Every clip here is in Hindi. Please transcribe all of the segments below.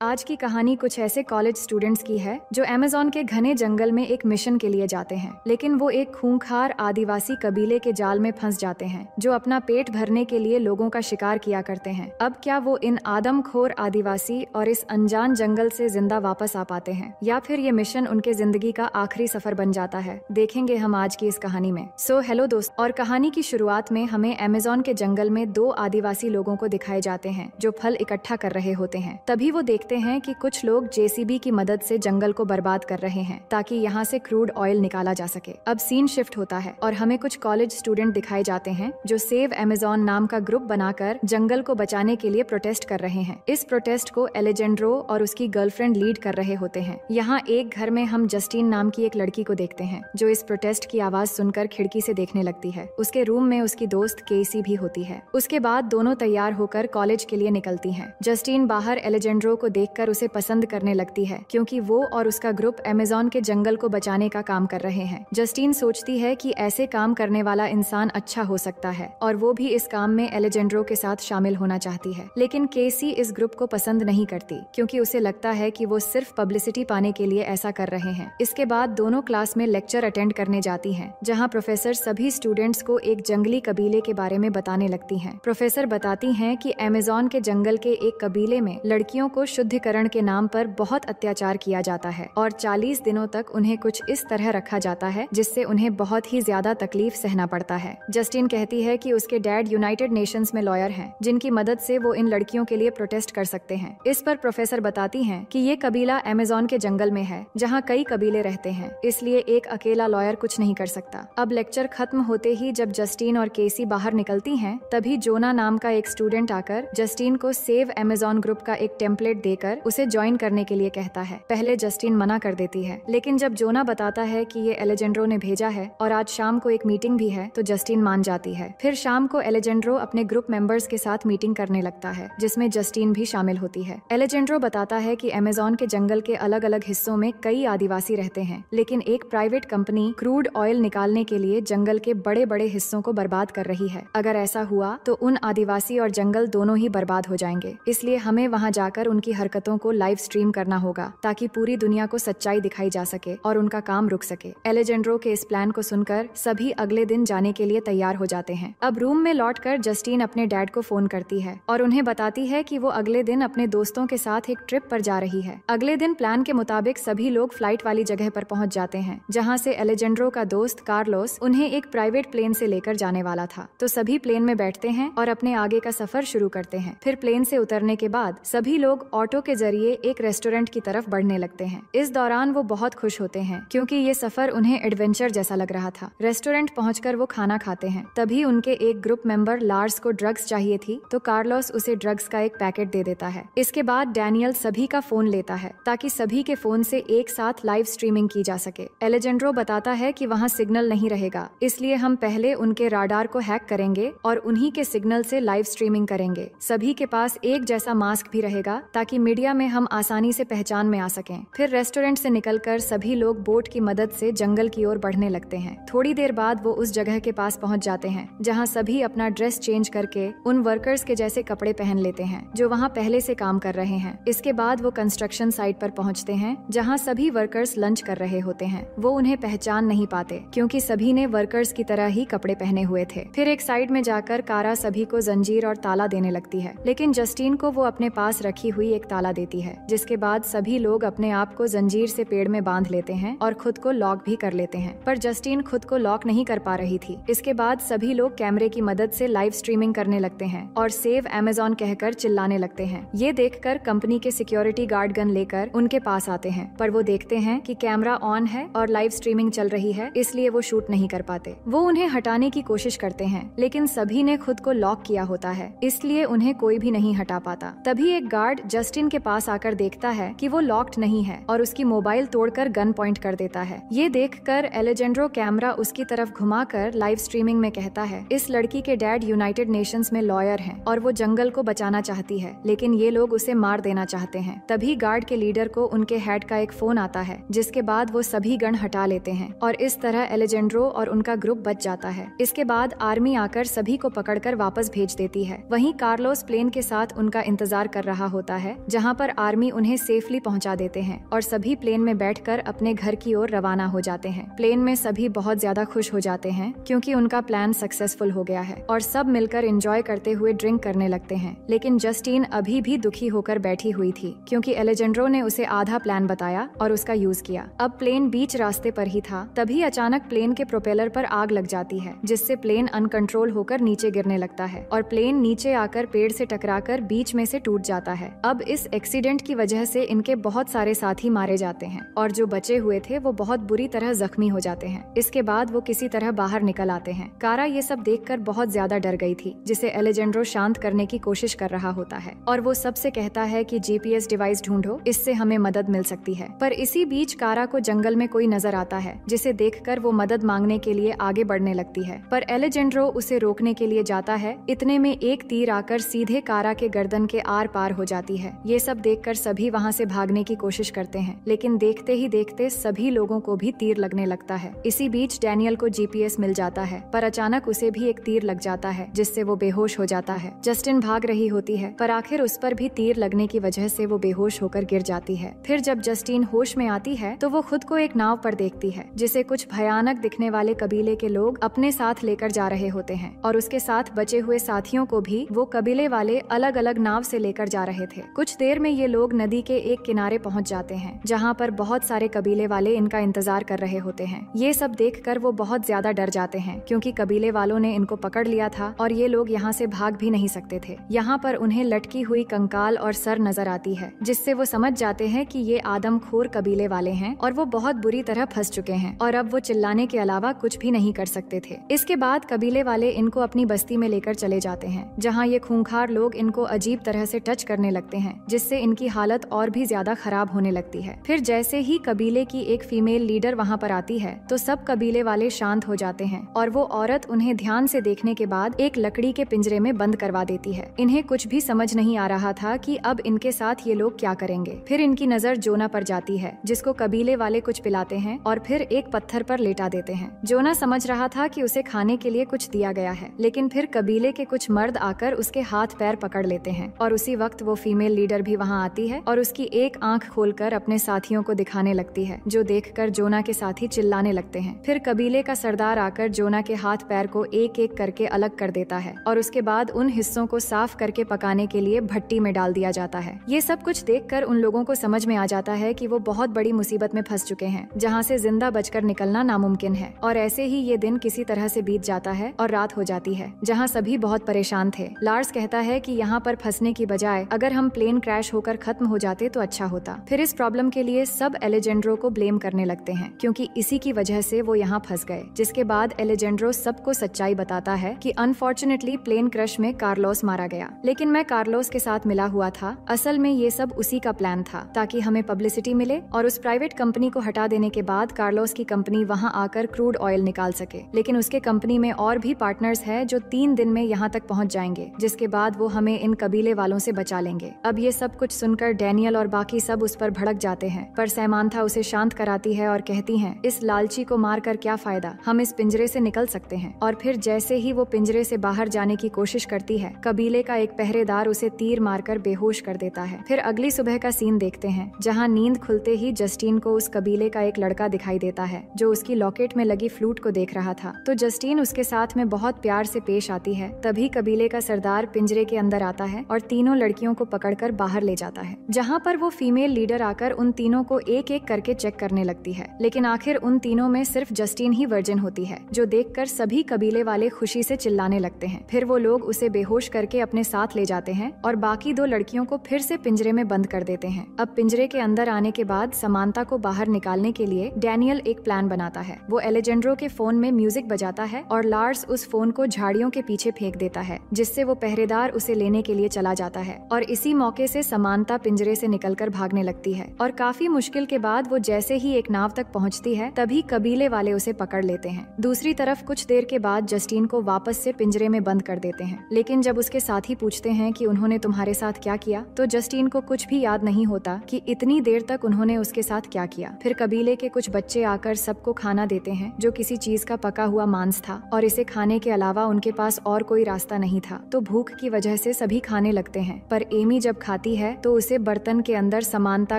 आज की कहानी कुछ ऐसे कॉलेज स्टूडेंट्स की है जो अमेज़न के घने जंगल में एक मिशन के लिए जाते हैं, लेकिन वो एक खूंखार आदिवासी कबीले के जाल में फंस जाते हैं जो अपना पेट भरने के लिए लोगों का शिकार किया करते हैं। अब क्या वो इन आदमखोर आदिवासी और इस अनजान जंगल से जिंदा वापस आ पाते हैं, या फिर ये मिशन उनके जिंदगी का आखिरी सफर बन जाता है, देखेंगे हम आज की इस कहानी में। हेलो दोस्त, और कहानी की शुरुआत में हमें अमेज़न के जंगल में दो आदिवासी लोगों को दिखाए जाते हैं जो फल इकट्ठा कर रहे होते हैं। तभी वो देखते हैं कि कुछ लोग जेसीबी की मदद से जंगल को बर्बाद कर रहे हैं ताकि यहाँ से क्रूड ऑयल निकाला जा सके। अब सीन शिफ्ट होता है और हमें कुछ कॉलेज स्टूडेंट दिखाए जाते हैं जो सेव अमेज़न नाम का ग्रुप बनाकर जंगल को बचाने के लिए प्रोटेस्ट कर रहे हैं। इस प्रोटेस्ट को एलेजेंड्रो और उसकी गर्लफ्रेंड लीड कर रहे होते हैं। यहाँ एक घर में हम जस्टिन नाम की एक लड़की को देखते हैं जो इस प्रोटेस्ट की आवाज सुनकर खिड़की से देखने लगती है। उसके रूम में उसकी दोस्त केसी भी होती है। उसके बाद दोनों तैयार होकर कॉलेज के लिए निकलती हैं। जस्टिन बाहर एलेजेंड्रो को देखकर उसे पसंद करने लगती है क्योंकि वो और उसका ग्रुप अमेज़न के जंगल को बचाने का काम कर रहे हैं। जस्टिन सोचती है कि ऐसे काम करने वाला इंसान अच्छा हो सकता है और वो भी इस काम में एलेजेंड्रो के साथ शामिल होना चाहती है। लेकिन केसी इस ग्रुप को पसंद नहीं करती क्योंकि उसे लगता है कि वो सिर्फ पब्लिसिटी पाने के लिए ऐसा कर रहे हैं। इसके बाद दोनों क्लास में लेक्चर अटेंड करने जाती हैं, जहाँ प्रोफेसर सभी स्टूडेंट्स को एक जंगली कबीले के बारे में बताने लगती हैं। प्रोफेसर बताती हैं कि अमेज़न के जंगल के एक कबीले में लड़कियों को शुद्धिकरण के नाम पर बहुत अत्याचार किया जाता है और 40 दिनों तक उन्हें कुछ इस तरह रखा जाता है जिससे उन्हें बहुत ही ज्यादा तकलीफ सहना पड़ता है। जस्टिन कहती है कि उसके डैड यूनाइटेड नेशंस में लॉयर हैं, जिनकी मदद से वो इन लड़कियों के लिए प्रोटेस्ट कर सकते हैं। इस पर प्रोफेसर बताती हैं कि ये कबीला अमेज़न के जंगल में है जहाँ कई कबीले रहते हैं, इसलिए एक अकेला लॉयर कुछ नहीं कर सकता। अब लेक्चर खत्म होते ही जब जस्टिन और केसी बाहर निकलती हैं, तभी जोना नाम का एक स्टूडेंट आकर जस्टिन को सेव अमेज़न ग्रुप का एक टेम्पलेट देकर उसे ज्वाइन करने के लिए कहता है। पहले जस्टिन मना कर देती है, लेकिन जब जोना बताता है कि ये एलेजेंड्रो ने भेजा है और आज शाम को एक मीटिंग भी है, तो जस्टिन मान जाती है। फिर शाम को एलेजेंड्रो अपने ग्रुप मेंबर्स के साथ मीटिंग करने लगता है, जिसमें जस्टिन भी शामिल होती है। एलेजेंड्रो बताता है कि अमेज़न के जंगल के अलग अलग हिस्सों में कई आदिवासी रहते हैं, लेकिन एक प्राइवेट कंपनी क्रूड ऑयल निकालने के लिए जंगल के बड़े बड़े हिस्सों को बर्बाद कर रही है। अगर ऐसा हुआ तो उन आदिवासी और जंगल दोनों ही बर्बाद हो जाएंगे, इसलिए हमें वहाँ जाकर उनकी हरकतों को लाइव स्ट्रीम करना होगा ताकि पूरी दुनिया को सच्चाई दिखाई जा सके और उनका काम रुक सके। एलेजेंड्रो के इस प्लान को सुनकर सभी अगले दिन जाने के लिए तैयार हो जाते हैं। अब रूम में लौटकर जस्टिन अपने डैड को फोन करती है और उन्हें बताती है कि वो अगले दिन अपने दोस्तों के साथ एक ट्रिप पर जा रही है। अगले दिन प्लान के मुताबिक सभी लोग फ्लाइट वाली जगह पर पहुंच जाते हैं, जहां से एलेजेंड्रो का दोस्त कार्लोस उन्हें एक प्राइवेट प्लेन से लेकर जाने वाला था। तो सभी प्लेन में बैठते हैं और अपने आगे का सफर शुरू करते हैं। फिर प्लेन से उतरने के बाद सभी लोग ऑटो के जरिए एक रेस्टोरेंट की तरफ बढ़ने लगते हैं। इस दौरान वो बहुत खुश होते हैं क्योंकि ये सफर उन्हें एडवेंचर जैसा लग रहा था। रेस्टोरेंट पहुंचकर वो खाना खाते हैं। तभी उनके एक ग्रुप मेंबर लार्स को ड्रग्स चाहिए थी, तो कार्लोस उसे ड्रग्स का एक पैकेट दे देता है। इसके बाद डैनियल सभी का फोन लेता है ताकि सभी के फोन से एक साथ लाइव स्ट्रीमिंग की जा सके। एलेजेंड्रो बताता है कि वहाँ सिग्नल नहीं रहेगा, इसलिए हम पहले उनके राडार को हैक करेंगे और उन्हीं के सिग्नल से लाइव स्ट्रीमिंग करेंगे। सभी के पास एक जैसा मास्क भी रहेगा ताकि मीडिया में हम आसानी से पहचान में आ सकें। फिर रेस्टोरेंट से निकलकर सभी लोग बोट की मदद से जंगल की ओर बढ़ने लगते हैं। थोड़ी देर बाद वो उस जगह के पास पहुंच जाते हैं जहां सभी अपना ड्रेस चेंज करके उन वर्कर्स के जैसे कपड़े पहन लेते हैं जो वहां पहले से काम कर रहे हैं। इसके बाद वो कंस्ट्रक्शन साइट पर पहुंचते हैं जहां सभी वर्कर्स लंच कर रहे होते हैं। वो उन्हें पहचान नहीं पाते क्योंकि सभी ने वर्कर्स की तरह ही कपड़े पहने हुए थे। फिर एक साइड में जाकर कारा सभी को जंजीर और ताला देने लगती है, लेकिन जस्टिन को वो अपने पास रखी हुई एक ताला देती है। जिसके बाद सभी लोग अपने आप को जंजीर से पेड़ में बांध लेते हैं और खुद को लॉक भी कर लेते हैं, पर जस्टिन खुद को लॉक नहीं कर पा रही थी। इसके बाद सभी लोग कैमरे की मदद से लाइव स्ट्रीमिंग करने लगते हैं और सेव अमेज़न कहकर चिल्लाने लगते हैं। ये देखकर कंपनी के सिक्योरिटी गार्ड गन लेकर उनके पास आते हैं, पर वो देखते हैं कि कैमरा ऑन है और लाइव स्ट्रीमिंग चल रही है, इसलिए वो शूट नहीं कर पाते। वो उन्हें हटाने की कोशिश करते हैं, लेकिन सभी ने खुद को लॉक किया होता है, इसलिए उन्हें कोई भी नहीं हटा पाता। तभी एक गार्ड जस्टिन के पास आकर देखता है कि वो लॉक्ड नहीं है और उसकी मोबाइल तोड़कर गन पॉइंट कर देता है। ये देखकर एलेजेंड्रो कैमरा उसकी तरफ घुमाकर लाइव स्ट्रीमिंग में कहता है, इस लड़की के डैड यूनाइटेड नेशंस में लॉयर हैं और वो जंगल को बचाना चाहती है, लेकिन ये लोग उसे मार देना चाहते हैं। तभी गार्ड के लीडर को उनके हेड का एक फोन आता है, जिसके बाद वो सभी गन हटा लेते हैं और इस तरह एलेजेंड्रो और उनका ग्रुप बच जाता है। इसके बाद आर्मी आकर सभी को पकड़कर वापस भेज देती है। वहीं कार्लोस प्लेन के साथ उनका इंतजार कर रहा होता है, जहाँ पर आर्मी उन्हें सेफली पहुँचा देते हैं और सभी प्लेन में बैठकर अपने घर की ओर रवाना हो जाते हैं। प्लेन में सभी बहुत ज्यादा खुश हो जाते हैं क्योंकि उनका प्लान सक्सेसफुल हो गया है और सब मिलकर एंजॉय करते हुए ड्रिंक करने लगते हैं। लेकिन जस्टीन अभी भी दुखी होकर बैठी हुई थी क्योंकि एलेजेंड्रो ने उसे आधा प्लान बताया और उसका यूज किया। अब प्लेन बीच रास्ते पर ही था, तभी अचानक प्लेन के प्रोपेलर पर आग लग जाती है जिससे प्लेन अनकंट्रोल होकर नीचे गिरने लगता है और प्लेन नीचे आकर पेड़ से टकराकर बीच में से टूट जाता है। अब इस एक्सीडेंट की वजह से इनके बहुत सारे साथी मारे जाते हैं और जो बचे हुए थे वो बहुत बुरी तरह जख्मी हो जाते हैं। इसके बाद वो किसी तरह बाहर निकल आते हैं। कारा ये सब देखकर बहुत ज्यादा डर गई थी जिसे एलेजेंड्रो शांत करने की कोशिश कर रहा होता है और वो सबसे कहता है कि जीपीएस डिवाइस ढूंढो, इससे हमें मदद मिल सकती है। पर इसी बीच कारा को जंगल में कोई नजर आता है जिसे देखकर वो मदद मांगने के लिए आगे बढ़ने लगती है, पर एलेजेंड्रो उसे रोकने के लिए जाता है। इतने में एक तीर आकर सीधे कारा के गर्दन के आर पार हो जाती है। ये सब देखकर सभी वहाँ से भागने की कोशिश करते हैं, लेकिन देखते ही देखते सभी लोगों को भी तीर लगने लगता है। इसी बीच डैनियल को जीपीएस मिल जाता है, पर अचानक उसे भी एक तीर लग जाता है जिससे वो बेहोश हो जाता है। जस्टिन भाग रही होती है पर आखिर उस पर भी तीर लगने की वजह से वो बेहोश होकर गिर जाती है। फिर जब जस्टिन होश में आती है तो वो खुद को एक नाव पर देखती है जिसे कुछ भयानक दिखने वाले कबीले के लोग अपने साथ लेकर जा रहे होते हैं और उसके साथ बचे हुए साथियों को भी वो कबीले वाले अलग अलग नाव से लेकर जा रहे थे। कुछ देर में ये लोग नदी के एक किनारे पहुंच जाते हैं जहाँ पर बहुत सारे कबीले वाले इनका इंतजार कर रहे होते हैं। ये सब देखकर वो बहुत ज्यादा डर जाते हैं क्योंकि कबीले वालों ने इनको पकड़ लिया था और ये लोग यहाँ से भाग भी नहीं सकते थे। यहाँ पर उन्हें लटकी हुई कंकाल और सर नजर आती है जिससे वो समझ जाते हैं कि ये आदमखोर कबीले वाले हैं और वो बहुत बुरी तरह फंस चुके हैं और अब वो चिल्लाने के अलावा कुछ भी नहीं कर सकते थे। इसके बाद कबीले वाले इनको अपनी बस्ती में लेकर चले जाते हैं जहाँ ये खूंखार लोग इनको अजीब तरह से टच करने लगते हैं जिससे इनकी हालत और भी ज्यादा खराब होने लगती है। फिर जैसे ही कबीले की एक फीमेल लीडर वहाँ पर आती है तो सब कबीले वाले शांत हो जाते हैं और वो औरत उन्हें ध्यान से देखने के बाद एक लकड़ी के पिंजरे में बंद करवा देती है। इन्हें कुछ भी समझ नहीं आ रहा था कि अब इनके साथ ये लोग क्या करेंगे। फिर इनकी नजर जोना पर जाती है जिसको कबीले वाले कुछ पिलाते हैं और फिर एक पत्थर पर लेटा देते हैं। जोना समझ रहा था कि उसे खाने के लिए कुछ दिया गया है, लेकिन फिर कबीले के कुछ मर्द आकर उसके हाथ पैर पकड़ लेते हैं और उसी वक्त वो फीमेल लीडर भी वहाँ आती है और उसकी एक आंख खोलकर अपने साथियों को दिखाने लगती है, जो देखकर जोना के साथी चिल्लाने लगते हैं। फिर कबीले का सरदार आकर जोना के हाथ पैर को एक एक करके अलग कर देता है और उसके बाद उन हिस्सों को साफ करके पकाने के लिए भट्टी में डाल दिया जाता है। ये सब कुछ देखकर उन लोगों को समझ में आ जाता है कि वो बहुत बड़ी मुसीबत में फंस चुके हैं जहाँ से जिंदा बचकर निकलना नामुमकिन है। और ऐसे ही ये दिन किसी तरह से बीत जाता है और रात हो जाती है जहाँ सभी बहुत परेशान थे। लार्स कहता है कि यहाँ पर फंसने की बजाय अगर हम प्लेन क्रैश होकर खत्म हो जाते तो अच्छा होता। फिर इस प्रॉब्लम के लिए सब एलेजेंड्रो को ब्लेम करने लगते हैं क्योंकि इसी की वजह से वो यहाँ फंस गए। जिसके बाद एलेजेंड्रो सबको सच्चाई बताता है कि अनफॉर्चुनेटली प्लेन क्रैश में कार्लोस मारा गया, लेकिन मैं कार्लोस के साथ मिला हुआ था। असल में ये सब उसी का प्लान था ताकि हमें पब्लिसिटी मिले और उस प्राइवेट कंपनी को हटा देने के बाद कार्लोस की कंपनी वहाँ आकर क्रूड ऑयल निकाल सके। लेकिन उसके कंपनी में और भी पार्टनर्स है जो 3 दिन में यहाँ तक पहुँच जाएंगे, जिसके बाद वो हमें इन कबीले वालों से बचा लेंगे। अब ये सब कुछ सुनकर डैनियल और बाकी सब उस पर भड़क जाते हैं, पर सैमांथा उसे शांत कराती है और कहती है इस लालची को मार कर क्या फायदा, हम इस पिंजरे से निकल सकते हैं। और फिर जैसे ही वो पिंजरे से बाहर जाने की कोशिश करती है, कबीले का एक पहरेदार उसे तीर मारकर बेहोश कर देता है। फिर अगली सुबह का सीन देखते हैं जहाँ नींद खुलते ही जस्टिन को उस कबीले का एक लड़का दिखाई देता है जो उसकी लॉकेट में लगी फ्लूट को देख रहा था। तो जस्टिन उसके साथ में बहुत प्यार से पेश आती है। तभी कबीले का सरदार पिंजरे के अंदर आता है और तीनों लड़कियों को पकड़कर बाहर ले जाता है, जहाँ पर वो फीमेल लीडर आकर उन तीनों को एक एक करके चेक करने लगती है। लेकिन आखिर उन तीनों में सिर्फ जस्टिन ही वर्जिन होती है, जो देखकर सभी कबीले वाले खुशी से चिल्लाने लगते हैं। फिर वो लोग उसे बेहोश करके अपने साथ ले जाते हैं और बाकी 2 लड़कियों को फिर से पिंजरे में बंद कर देते हैं। अब पिंजरे के अंदर आने के बाद समांता को बाहर निकालने के लिए डैनियल एक प्लान बनाता है। वो एलेजेंड्रो के फोन में म्यूजिक बजाता है और लार्स उस फोन को झाड़ियों के पीछे फेंक देता है, जिससे वो पहरेदार उसे लेने के लिए चला जाता है। और इसी मौके से समांता पिंजरे से निकलकर भागने लगती है और काफी मुश्किल के बाद वो जैसे ही एक नाव तक पहुंचती है तभी कबीले वाले उसे पकड़ लेते हैं। दूसरी तरफ कुछ देर के बाद जस्टिन को वापस से पिंजरे में बंद कर देते हैं, लेकिन जब उसके साथी पूछते हैं कि उन्होंने तुम्हारे साथ क्या किया, तो जस्टिन को कुछ भी याद नहीं होता कि इतनी देर तक उन्होंने उसके साथ क्या किया। फिर कबीले के कुछ बच्चे आकर सबको खाना देते हैं जो किसी चीज का पका हुआ मांस था और इसे खाने के अलावा उनके पास और कोई रास्ता नहीं था। तो भूख की वजह से सभी खाने लगते हैं, पर एमी जब खाती आती है तो उसे बर्तन के अंदर समानता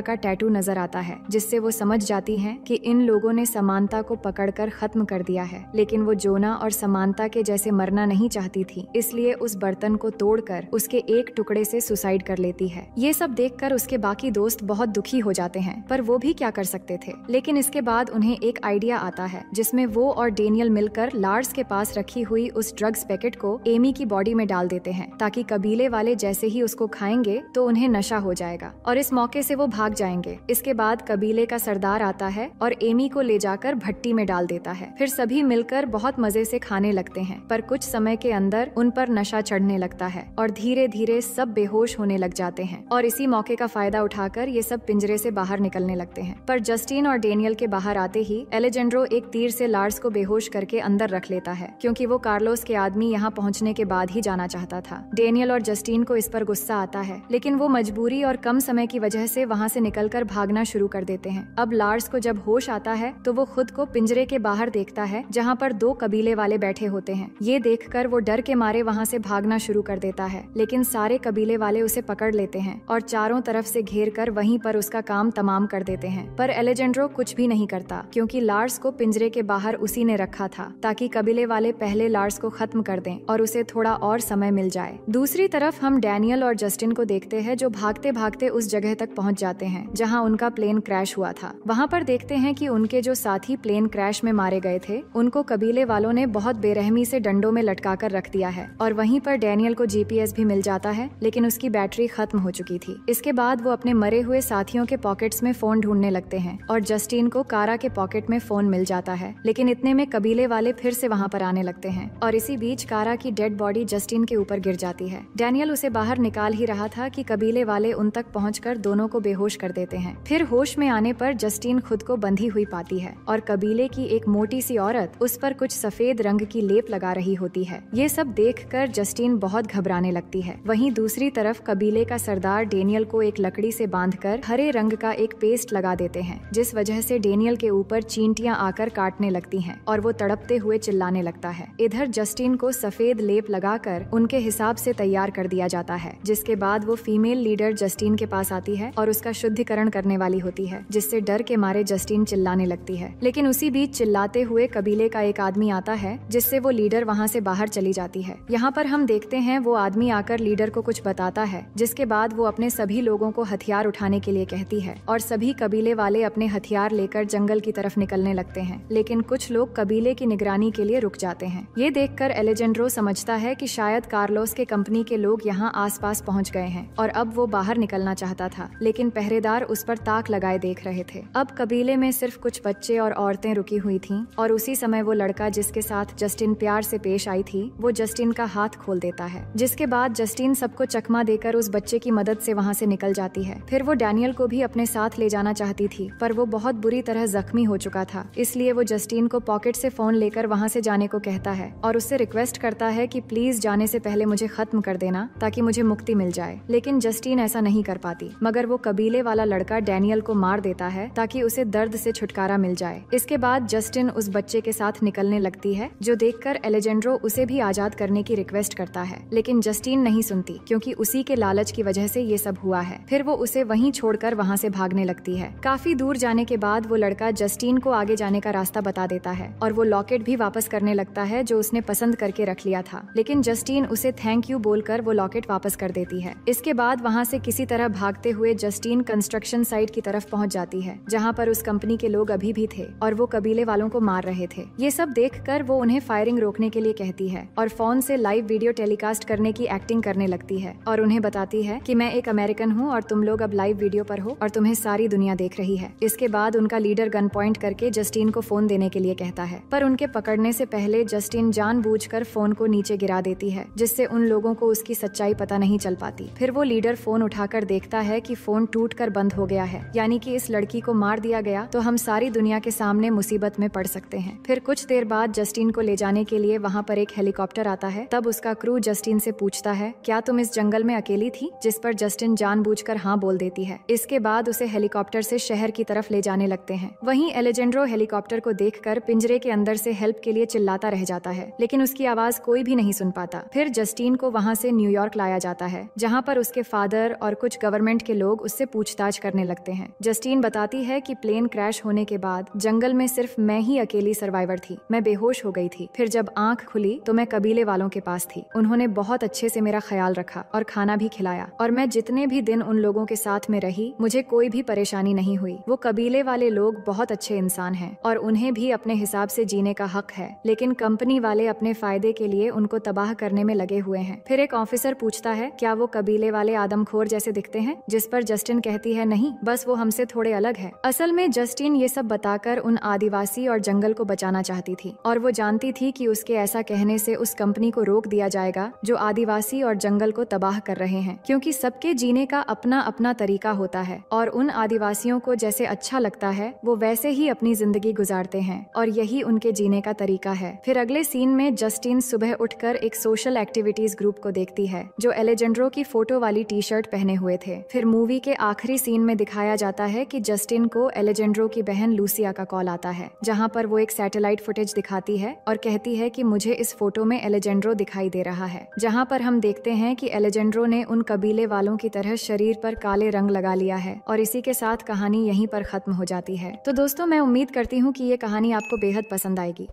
का टैटू नजर आता है, जिससे वो समझ जाती है कि इन लोगों ने समानता को पकड़कर खत्म कर दिया है। लेकिन वो जोना और समानता के जैसे मरना नहीं चाहती थी, इसलिए उस बर्तन को तोड़कर उसके एक टुकड़े से सुसाइड कर लेती है। ये सब देखकर उसके बाकी दोस्त बहुत दुखी हो जाते हैं, पर वो भी क्या कर सकते थे। लेकिन इसके बाद उन्हें एक आइडिया आता है, जिसमें वो और डेनियल मिलकर लार्स के पास रखी हुई उस ड्रग्स पैकेट को एमी की बॉडी में डाल देते हैं, ताकि कबीले वाले जैसे ही उसको खाएंगे तो उन्हें नशा हो जाएगा और इस मौके से वो भाग जाएंगे। इसके बाद कबीले का सरदार आता है और एमी को ले जाकर भट्टी में डाल देता है। फिर सभी मिलकर बहुत मजे से खाने लगते हैं, पर कुछ समय के अंदर उन पर नशा चढ़ने लगता है और धीरे धीरे सब बेहोश होने लग जाते हैं। और इसी मौके का फायदा उठाकर ये सब पिंजरे से बाहर निकलने लगते हैं। पर जस्टिन और डेनियल के बाहर आते ही एलेजेंड्रो एक तीर से लार्स को बेहोश करके अंदर रख लेता है, क्योंकि वो कार्लोस के आदमी यहाँ पहुँचने के बाद ही जाना चाहता था। डेनियल और जस्टिन को इस पर गुस्सा आता है, लेकिन वो मजबूरी और कम समय की वजह से वहाँ से निकलकर भागना शुरू कर देते हैं। अब लार्स को जब होश आता है तो वो खुद को पिंजरे के बाहर देखता है, जहाँ पर 2 कबीले वाले बैठे होते हैं। ये देखकर वो डर के मारे वहाँ से भागना शुरू कर देता है, लेकिन सारे कबीले वाले उसे पकड़ लेते हैं और चारों तरफ से घेर कर वहीं पर उसका काम तमाम कर देते हैं। पर एलेजेंड्रो कुछ भी नहीं करता, क्योंकि लार्स को पिंजरे के बाहर उसी ने रखा था, ताकि कबीले वाले पहले लार्स को खत्म कर दें और उसे थोड़ा और समय मिल जाए। दूसरी तरफ हम डैनियल और जस्टिन को देखते हैं, जो भागते भागते उस जगह तक पहुंच जाते हैं जहां उनका प्लेन क्रैश हुआ था। वहां पर देखते हैं कि उनके जो साथी प्लेन क्रैश में मारे गए थे, उनको कबीले वालों ने बहुत बेरहमी से डंडों में लटका कर रख दिया है। और वहीं पर डैनियल को जीपीएस भी मिल जाता है, लेकिन उसकी बैटरी खत्म हो चुकी थी। इसके बाद वो अपने मरे हुए साथियों के पॉकेट्स में फोन ढूंढने लगते हैं और जस्टिन को कारा के पॉकेट में फोन मिल जाता है। लेकिन इतने में कबीले वाले फिर से वहाँ पर आने लगते हैं और इसी बीच कारा की डेड बॉडी जस्टिन के ऊपर गिर जाती है। डैनियल उसे बाहर निकाल ही रहा था कि कबीले वाले उन तक पहुंचकर दोनों को बेहोश कर देते हैं। फिर होश में आने पर जस्टिन खुद को बंधी हुई पाती है और कबीले की एक मोटी सी औरत उस पर कुछ सफेद रंग की लेप लगा रही होती है। ये सब देखकर जस्टिन बहुत घबराने लगती है। वहीं दूसरी तरफ कबीले का सरदार डेनियल को एक लकड़ी से बांधकर हरे रंग का एक पेस्ट लगा देते हैं, जिस वजह से डेनियल के ऊपर चींटियां आकर काटने लगती हैं और वो तड़पते हुए चिल्लाने लगता है। इधर जस्टिन को सफेद लेप लगाकर उनके हिसाब से तैयार कर दिया जाता है, जिसके बाद वो फीमेल लीडर जस्टिन के पास आती है और उसका शुद्धिकरण करने वाली होती है, जिससे डर के मारे जस्टिन चिल्लाने लगती है। लेकिन उसी बीच चिल्लाते हुए कबीले का एक आदमी आता है, जिससे वो लीडर वहाँ से बाहर चली जाती है। यहाँ पर हम देखते हैं वो आदमी आकर लीडर को कुछ बताता है, जिसके बाद वो अपने सभी लोगों को हथियार उठाने के लिए कहती है और सभी कबीले वाले अपने हथियार लेकर जंगल की तरफ निकलने लगते हैं। लेकिन कुछ लोग कबीले की निगरानी के लिए रुक जाते हैं। ये देखकर एलेजेंड्रो समझता है कि शायद कार्लोस के कंपनी के लोग यहाँ आसपास पहुँच गए हैं और अब वो बाहर निकलना चाहता था, लेकिन पहरेदार उस पर ताक लगाए देख रहे थे। अब कबीले में सिर्फ कुछ बच्चे और औरतें रुकी हुई थीं और उसी समय वो लड़का जिसके साथ जस्टिन प्यार से पेश आई थी, वो जस्टिन का हाथ खोल देता है, जिसके बाद जस्टिन सबको चकमा देकर उस बच्चे की मदद से वहाँ से निकल जाती है। फिर वो डैनियल को भी अपने साथ ले जाना चाहती थी, पर वो बहुत बुरी तरह जख्मी हो चुका था, इसलिए वो जस्टिन को पॉकेट से फोन लेकर वहाँ से जाने को कहता है और उससे रिक्वेस्ट करता है कि प्लीज जाने से पहले मुझे खत्म कर देना, ताकि मुझे मुक्ति मिल जाए। लेकिन जस्टिन ऐसा नहीं कर पाती, मगर वो कबीले वाला लड़का डैनियल को मार देता है ताकि उसे दर्द से छुटकारा मिल जाए। इसके बाद जस्टिन उस बच्चे के साथ निकलने लगती है, जो देखकर एलेजेंड्रो उसे भी आजाद करने की रिक्वेस्ट करता है, लेकिन जस्टिन नहीं सुनती, क्योंकि उसी के लालच की वजह से ये सब हुआ है। फिर वो उसे वहीं छोड़कर वहाँ से भागने लगती है। काफी दूर जाने के बाद वो लड़का जस्टिन को आगे जाने का रास्ता बता देता है और वो लॉकेट भी वापस करने लगता है जो उसने पसंद करके रख लिया था, लेकिन जस्टिन उसे थैंक यू बोलकर वो लॉकेट वापस कर देती है। इसके बाद वहाँ से किसी तरह भागते हुए जस्टिन कंस्ट्रक्शन साइट की तरफ पहुँच जाती है, जहाँ पर उस कंपनी के लोग अभी भी थे और वो कबीले वालों को मार रहे थे। ये सब देखकर वो उन्हें फायरिंग रोकने के लिए कहती है और फोन से लाइव वीडियो टेलीकास्ट करने की एक्टिंग करने लगती है और उन्हें बताती है कि मैं एक अमेरिकन हूँ और तुम लोग अब लाइव वीडियो पर हो और तुम्हें सारी दुनिया देख रही है। इसके बाद उनका लीडर गन पॉइंट करके जस्टिन को फोन देने के लिए कहता है, पर उनके पकड़ने से पहले जस्टिन जानबूझकर फोन को नीचे गिरा देती है, जिससे उन लोगों को उसकी सच्चाई पता नहीं चल पाती। फिर वो लीडर फोन उठाकर देखता है कि फोन टूटकर बंद हो गया है, यानी कि इस लड़की को मार दिया गया तो हम सारी दुनिया के सामने मुसीबत में पड़ सकते हैं। फिर कुछ देर बाद जस्टिन को ले जाने के लिए वहाँ पर एक हेलीकॉप्टर आता है। तब उसका क्रू जस्टिन से पूछता है, क्या तुम इस जंगल में अकेली थी? जिस पर जस्टिन जानबूझकर हाँ बोल देती है। इसके बाद उसे हेलीकॉप्टर से शहर की तरफ ले जाने लगते हैं। वहीं एलेजेंड्रो हेलीकॉप्टर को देखकर पिंजरे के अंदर से हेल्प के लिए चिल्लाता रह जाता है, लेकिन उसकी आवाज कोई भी नहीं सुन पाता। फिर जस्टिन को वहाँ से न्यूयॉर्क लाया जाता है, जहाँ पर उसके फादर और कुछ गवर्नमेंट के लोग उससे पूछताछ करने लगते हैं। जस्टिन बताती है कि प्लेन क्रैश होने के बाद जंगल में सिर्फ मैं ही अकेली सर्वाइवर थी। मैं बेहोश हो गई थी। फिर जब आंख खुली तो मैं कबीले वालों के पास थी। उन्होंने बहुत अच्छे से मेरा ख्याल रखा और खाना भी खिलाया, और मैं जितने भी दिन उन लोगों के साथ में रही मुझे कोई भी परेशानी नहीं हुई। वो कबीले वाले लोग बहुत अच्छे इंसान हैं और उन्हें भी अपने हिसाब से जीने का हक है, लेकिन कंपनी वाले अपने फायदे के लिए उनको तबाह करने में लगे हुए हैं। फिर एक ऑफिसर पूछता है, क्या वो कबीले वाले आदमखोर जैसे दिखते हैं? जिस पर जस्टिन कहती है, नहीं, बस वो हमसे थोड़े अलग है। असल में जस्टिन ये सब बताकर उन आदिवासी और जंगल को बचाना चाहती थी, और वो जानती थी कि उसके ऐसा कहने से उस कंपनी को रोक दिया जाएगा जो आदिवासी और जंगल को तबाह कर रहे हैं, क्योंकि सबके जीने का अपना अपना तरीका होता है और उन आदिवासियों को जैसे अच्छा लगता है वो वैसे ही अपनी जिंदगी गुजारते हैं और यही उनके जीने का तरीका है। फिर अगले सीन में जस्टिन सुबह उठकर एक सोशल एक्टिविटीज ग्रुप को देखती है जो एलेजेंड्रो की फोटो वाली टी शर्ट पहने हुए थे। फिर मूवी के आखिरी सीन में दिखाया जाता है कि जस्टिन को एलेजेंड्रो की बहन लूसिया का कॉल आता है, जहाँ पर वो एक सैटेलाइट फुटेज दिखाती है और कहती है कि मुझे इस फोटो में एलेजेंड्रो दिखाई दे रहा है, जहाँ पर हम देखते हैं कि एलेजेंड्रो ने उन कबीले वालों की तरह शरीर पर काले रंग लगा लिया है। और इसी के साथ कहानी यहीं पर खत्म हो जाती है। तो दोस्तों, मैं उम्मीद करती हूँ कि ये कहानी आपको बेहद पसंद आएगी।